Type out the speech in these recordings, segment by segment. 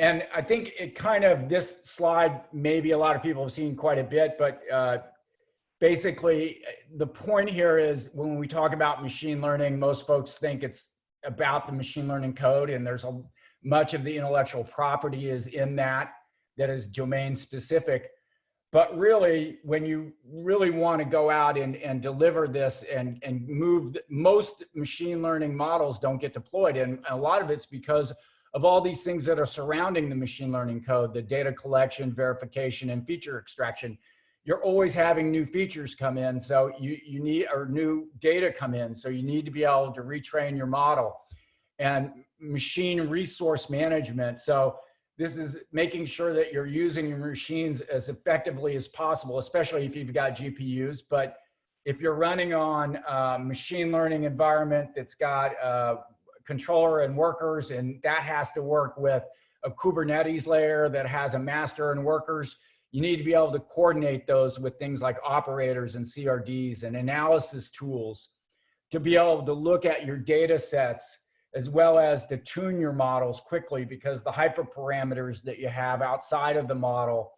And I think it kind of, this slide, maybe a lot of people have seen quite a bit, but basically the point here is when we talk about machine learning, most folks think it's about the machine learning code, and there's much of the intellectual property is in that is domain specific. But really, when you really want to go out and deliver this and move, most machine learning models don't get deployed. And a lot of it's because of all these things that are surrounding the machine learning code, the data collection, verification, and feature extraction. You're always having new features come in. So you need, or new data come in. So you need to be able to retrain your model. And machine resource management. So this is making sure that you're using your machines as effectively as possible, especially if you've got GPUs. But if you're running on a machine learning environment that's got a controller and workers, and that has to work with a Kubernetes layer that has a master and workers, you need to be able to coordinate those with things like operators and CRDs and analysis tools to be able to look at your data sets, as well as to tune your models quickly, because the hyperparameters that you have outside of the model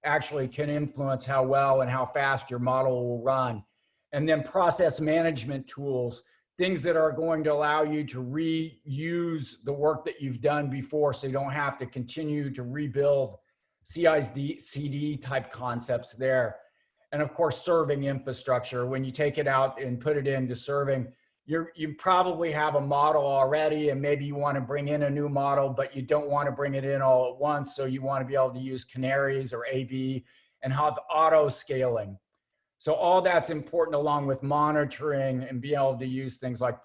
actually can influence how well and how fast your model will run. And then process management tools, things that are going to allow you to reuse the work that you've done before, so you don't have to continue to rebuild CI/CD type concepts there. And of course, serving infrastructure. When you take it out and put it into serving, you probably have a model already, and maybe you want to bring in a new model, but you don't want to bring it in all at once. So you want to be able to use canaries or AB and have auto scaling. So all that's important, along with monitoring and be able to use things like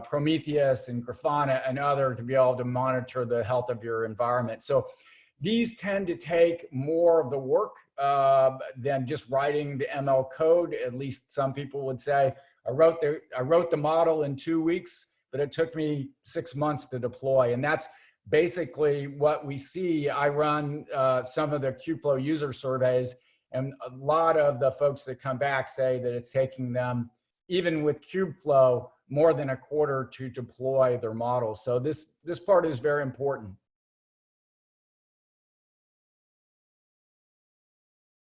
Prometheus and Grafana and other to be able to monitor the health of your environment. So these tend to take more of the work than just writing the ML code. At least some people would say, I wrote the model in 2 weeks, but it took me 6 months to deploy. And that's basically what we see. I run some of the Kubeflow user surveys, and a lot of the folks that come back say that it's taking them, even with Kubeflow, more than a quarter to deploy their models. So this part is very important.